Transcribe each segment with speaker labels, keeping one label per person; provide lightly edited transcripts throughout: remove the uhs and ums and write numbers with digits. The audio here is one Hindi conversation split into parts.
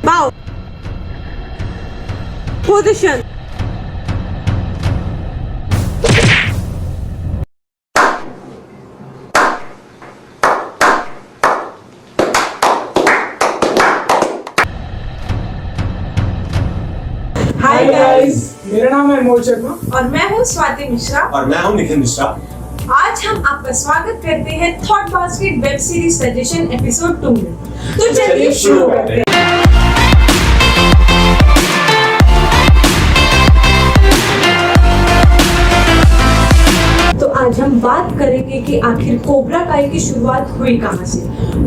Speaker 1: Bow. Position.
Speaker 2: हाय गाइस, मेरा नाम है अनमोल शर्मा
Speaker 3: और मैं हूँ स्वाति मिश्रा
Speaker 4: और मैं हूं निखिल मिश्रा।
Speaker 3: आज हम आपका स्वागत करते हैं thought basket web series suggestion episode 2 में। तो चलिए शुरू करते हैं। तो आज हम बात करेंगे कि आखिर कोबरा काई की शुरुआत हुई कहाँ से।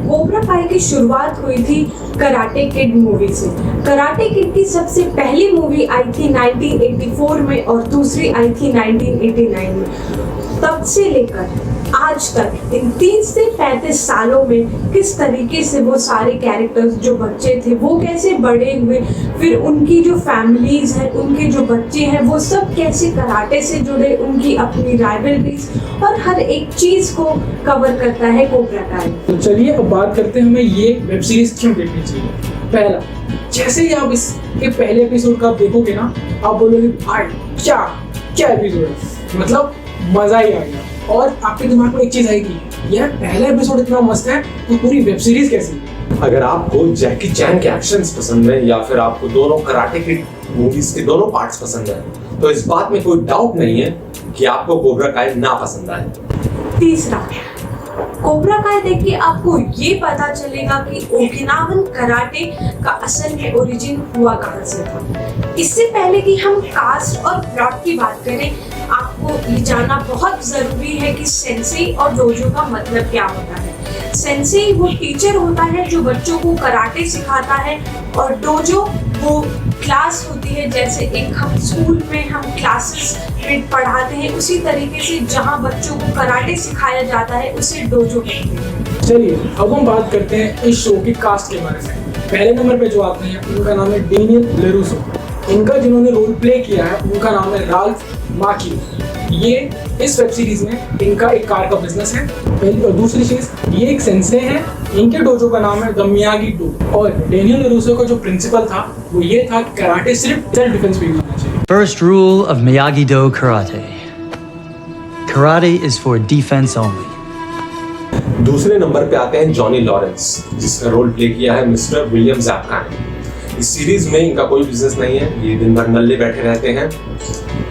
Speaker 3: कोबरा काई की शुरुआत हुई थी कराटे किड मूवी से। कराटे किड की सबसे पहली मूवी आई थी 1984 में और दूसरी आई थी 1989 में। तब से लेकर आज तक इन 30 से 35 सालों में किस तरीके से वो सारे कैरेक्टर्स जो बच्चे थे वो कैसे बड़े हुए, फिर उनकी जो फैमिलीज हैं, उनके जो बच्चे हैं वो सब कैसे कराटे से जुड़े, उनकी अपनी राइवलरीज और हर एक चीज को कवर करता है कोबरा काई।
Speaker 2: तो चलिए अब बात करते हैं हमें ये वेब सीरीज क्यों देखनी चाहिए। पहला, जैसे ही आप इसके पहले एपिसोड का आप देखोगे ना, आप बोलोगे भाई क्या क्या एपिसोड है, मतलब मजा ही आ गया। और आपके दिमाग में एक चीज आएगी, यार पहला एपिसोड इतना मस्त है तो पूरी वेब सीरीज कैसी है।
Speaker 4: अगर आपको जैकी चैन के एक्शंस पसंद है या फिर आपको दोनों कराटे की मूवीज के दोनों पार्ट्स पसंद है तो इस बात में कोई डाउट नहीं है कि आपको कोबरा काई ना पसंद आए।
Speaker 3: तीसरा, कोबरा काई देख के आपको ये पता चलेगा कि ओकिनावन कराटे का असल में ओरिजिन हुआ कहाँ से था। इससे पहले कि हम कास्ट और प्लॉट की बात करें, आपको ये जानना बहुत जरूरी है कि सेंसेई और डोजो का मतलब क्या होता है। सेंसेई वो टीचर होता है जो बच्चों को कराटे सिखाता है और डोजो वो क्लास होती है, जैसे एक हम स्कूल में हम क्लासेस में पढ़ाते हैं उसी तरीके से जहाँ बच्चों को कराटे सिखाया जाता है उसे डोजो कहते हैं।
Speaker 2: चलिए अब हम बात करते हैं इस शो की कास्ट के बारे में। पहले नंबर पे जो आते हैं उनका नाम है डेनियल लेरूसो। इनका जिन्होंने रोल प्ले किया है उनका नाम है राल्फ माकियो। ये इस वेब सीरीज में इनका एक कार का बिजनेस है। पहली और दूसरी चीज, ये एक सेंसे है। इनके डोजो का नाम है द मियागी डो। और डेनियल लेरूसो का जो प्रिंसिपल था वो ये था कि कराटे सिर्फ सेल्फ डिफेंस पे होना चाहिए।
Speaker 5: First rule of Miyagi-Do karate. Karate is for defense only.
Speaker 4: दूसरे नंबर पे आते हैं जॉनी लॉरेंस, जिसका रोल प्ले किया है मिस्टर विलियम ज़ैपका ने। इस सीरीज में इनका कोई बिजनेस नहीं है, ये दिन भर नल्ले बैठे रहते हैं।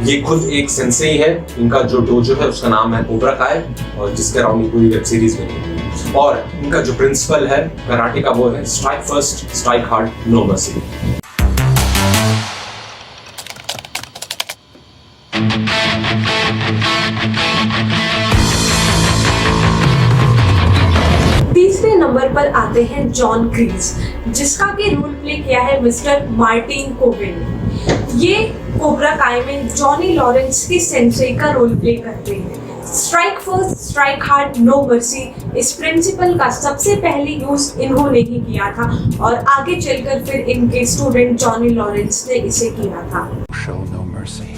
Speaker 4: ये खुद एक सेंसेई है। इनका जो डोजो है उसका नाम है कोबरा काई और जिसके अराउंड ये पूरी वेब सीरीज में है। और इनका जो प्रिंसिपल है कराटे का वो है strike first, strike hard, no mercy.
Speaker 3: तीसरे नंबर पर आते हैं जॉन क्रीज, जिसका कि रोल प्ले किया है मिस्टर मार्टिन कोवेन। ये कोबरा काई में जॉनी लॉरेंस के सेंसेई का रोल प्ले करते हैं। Strike first, strike hard, no mercy इस प्रिंसिपल का सबसे पहले यूज इन्होंने ही किया था और आगे चलकर फिर इनके स्टूडेंट जॉनी लॉरेंस ने इसे किया था।
Speaker 6: Show no mercy.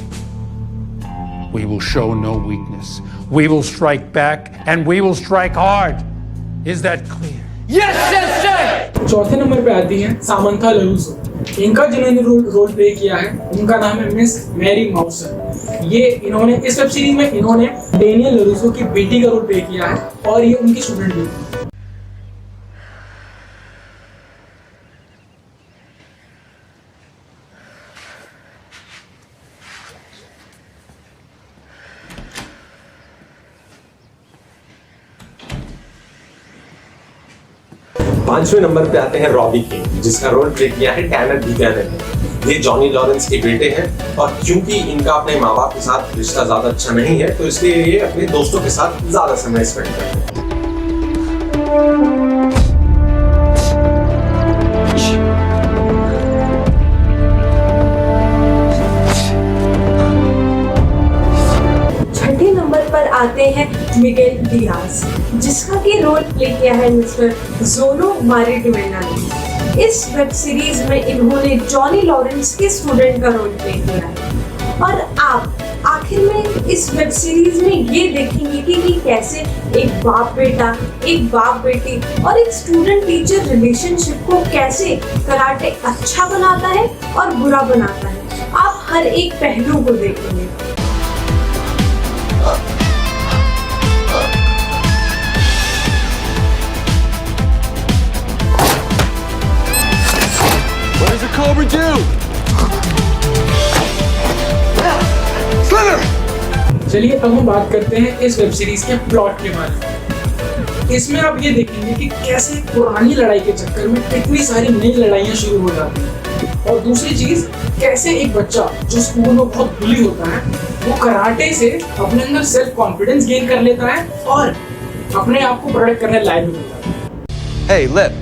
Speaker 6: We will show no weakness. We will strike back and we will strike hard. Is that clear? Yes, sir!
Speaker 2: चौथे नंबर पे आती है सामंथा लरूसो। इनका जिन्होंने रोल प्ले किया है उनका नाम है मिस मैरी माउसर। ये इन्होंने इस वेब सीरीज में इन्होंने डेनियल लरूसो की बेटी का रोल प्ले किया है और ये उनकी स्टूडेंट भी थी।
Speaker 4: पांचवें नंबर पे आते हैं रॉबी किंग, जिसका रोल प्ले किया है टैनर ब्यूकैनन ने। ये जॉनी लॉरेंस के बेटे हैं और क्योंकि इनका अपने माँ बाप के साथ रिश्ता ज्यादा अच्छा नहीं है तो इसलिए ये अपने दोस्तों के साथ ज्यादा समय स्पेंड करते हैं।
Speaker 3: छठे नंबर पर आते हैं मिगेल डियाज, जिसका कि रोल प्ले किया है मिस्टर जोनो मारिडुएना ने। इस वेब सीरीज में इन्होंने जॉनी लॉरेंस के स्टूडेंट का रोल प्ले किया है। और आप आखिर में इस वेब सीरीज में ये देखेंगे कि कैसे एक बाप बेटी और एक स्टूडेंट टीचर रिलेशनशिप को कैसे कराटे अच्छा बनाता है और बुरा बनाता है। आप हर एक पहलू को देखेंगे।
Speaker 1: What does a cobra do? Slither!
Speaker 2: चलिए अब हम बात करते हैं इस वेब सीरीज के प्लॉट के बारे में। इसमें आप ये देखेंगे कि कैसे पुरानी लड़ाई के चक्कर में इतनी सारी नई लड़ाइयाँ शुरू हो जाती हैं, और दूसरी चीज कैसे एक बच्चा जो स्कूल में बहुत बुली होता है वो कराटे से अपने अंदर सेल्फ कॉन्फिडेंस गेन कर लेता है और अपने आप को प्रोटेक्ट करने लायक भी होता है।
Speaker 1: Hey, Lip.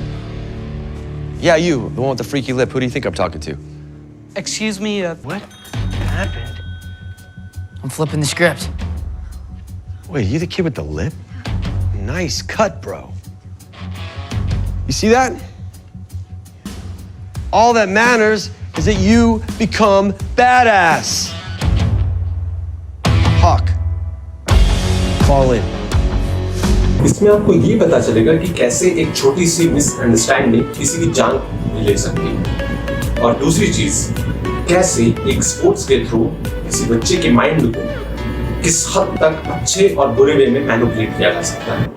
Speaker 1: Yeah, you, the one with the freaky lip. Who do you think I'm talking to?
Speaker 7: Excuse me, what happened? I'm flipping the script.
Speaker 1: Wait, you the kid with the lip? Nice cut, bro. You see that? All that matters is that you become badass. Hawk, fall in.
Speaker 4: इसमें आपको ये पता चलेगा कि कैसे एक छोटी सी मिसअंडरस्टैंडिंग किसी की जान ले सकती है, और दूसरी चीज कैसे एक स्पोर्ट्स के थ्रू किसी बच्चे के माइंड को किस हद तक अच्छे और बुरे वे में मैनिपुलेट किया जा सकता है।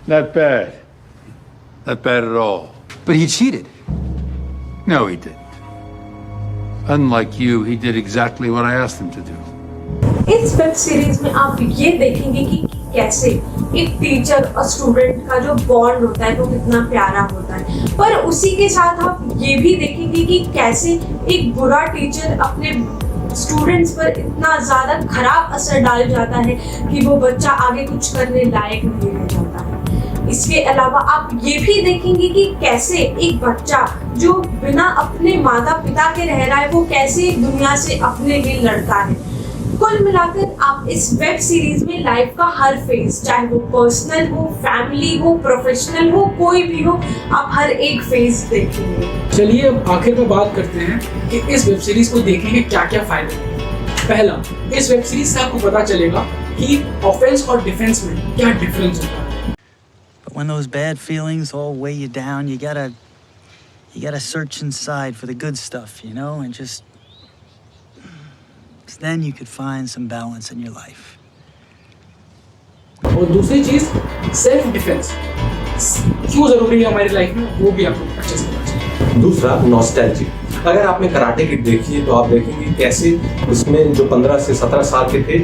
Speaker 6: Not bad. Not bad at all.
Speaker 7: But he cheated.
Speaker 6: No, he didn't. Unlike you, he did exactly what I asked him to do.
Speaker 3: इस वेब सीरीज में आप ये देखेंगे कि कैसे एक टीचर और स्टूडेंट का जो बॉन्ड होता है वो कितना प्यारा होता है, पर उसी के साथ आप ये भी देखेंगे कि कैसे एक बुरा टीचर अपने स्टूडेंट्स पर इतना ज्यादा खराब असर डाल जाता है कि वो बच्चा आगे कुछ करने लायक नहीं रह जाता है। इसके अलावा आप ये भी देखेंगे कि कैसे एक बच्चा जो बिना अपने माता पिता के रह रहा है वो कैसे दुनिया से अपने लिए लड़ता है। कुल मिलाकर आप इस वेब सीरीज में लाइफ का हर फेज, चाहे वो पर्सनल हो, फैमिली हो, प्रोफेशनल हो, कोई भी हो, आप हर एक फेज देखेंगे।
Speaker 2: चलिए अब आखिर में बात करते हैं कि इस वेब सीरीज को देखने के क्या क्या फायदे हैं। पहला, इस वेब सीरीज से आपको पता चलेगा कि ऑफेंस और डिफेंस में क्या डिफरेंस होता है।
Speaker 5: But when those bad feelings all weigh you down, you gotta search inside for the good stuff, you know, and just then you could find some balance in your life.
Speaker 2: और दूसरी चीज सेल्फ डिफेंस क्यों जरूरी है हमारी लाइफ में, वो भी आपको अच्छे से पता चलेगा।
Speaker 4: दूसरा, नॉस्टैल्जिया। अगर आपने कराटे किड देखी है तो आप देखेंगे कैसे उसमें जो 15 से 17 साल के थे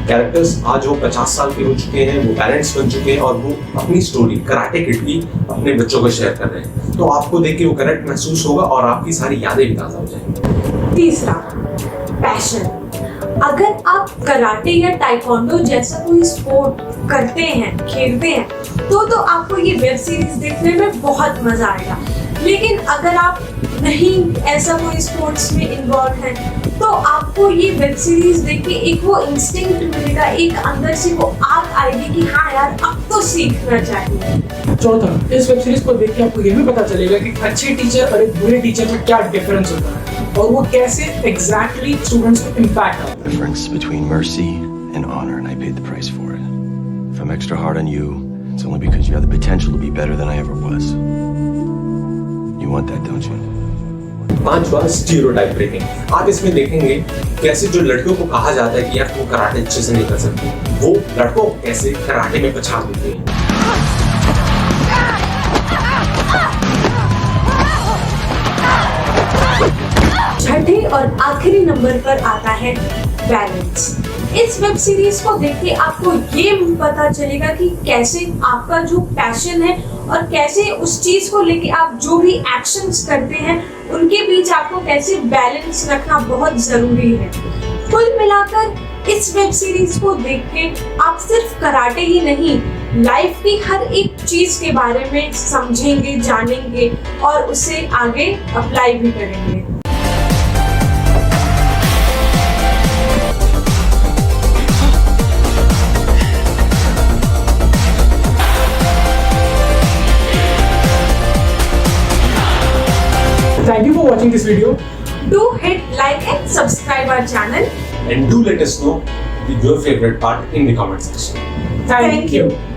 Speaker 4: कैरेक्टर्स आज वो 50 साल के हो चुके हैं, वो पेरेंट्स बन चुके हैं और वो अपनी स्टोरी कराटे किड की अपने बच्चों को शेयर कर रहे हैं। तो आपको देख के वो कनेक्ट महसूस होगा और आपकी सारी यादें भी ताज़ा हो जाएंगी।
Speaker 3: तीसरा, पैशन। अगर आप कराटे या टाइकोंडो जैसा कोई स्पोर्ट करते हैं, खेलते हैं, तो आपको ये वेब सीरीज देखने में बहुत मजा आएगा। लेकिन अगर आप नहीं ऐसा कोई स्पोर्ट्स में इन्वॉल्व है तो आपको ये वेब सीरीज देख के एक वो इंस्टिंक्ट मिलेगा, एक अंदर से वो आग आएगी कि हाँ यार अब तो सीखना चाहिए।
Speaker 2: चौथा, इस वेब सीरीज को देख के आपको ये भी पता चलेगा कि अच्छे टीचर और एक बुरे टीचर में क्या डिफरेंस होता है और वो कैसे एग्जैक्टली स्टूडेंट्स को इम्पैक्ट आता है।
Speaker 1: Difference between mercy and honor, and I paid the price for it. If I'm extra hard on you, it's only because you have the potential to be better than I ever was. You want that, don't you?
Speaker 4: पांचवा, स्टीरियोटाइप ब्रेकिंग। आप इसमें देखेंगे कैसे जो लड़कियों को कहा जाता है कि यार तुम कराटे अच्छे से नहीं कर सकती, वो लड़कों को कैसे कराटे में पछाड़ देते हैं।
Speaker 3: छठे और आखिरी नंबर पर आता है बैलेंस। इस वेब सीरीज को देख के आपको ये पता चलेगा कि कैसे आपका जो पैशन है और कैसे उस चीज को लेके आप जो भी एक्शंस करते हैं उनके बीच आपको कैसे बैलेंस रखना बहुत जरूरी है। कुल मिलाकर इस वेब सीरीज को देख के आप सिर्फ कराटे ही नहीं, लाइफ की हर एक चीज के बारे में समझेंगे, जानेंगे और उसे आगे अप्लाई भी करेंगे।
Speaker 2: watching this video.
Speaker 3: Do hit like and subscribe our channel.
Speaker 4: And do let us know your favorite part in the comment section.
Speaker 2: Thank you.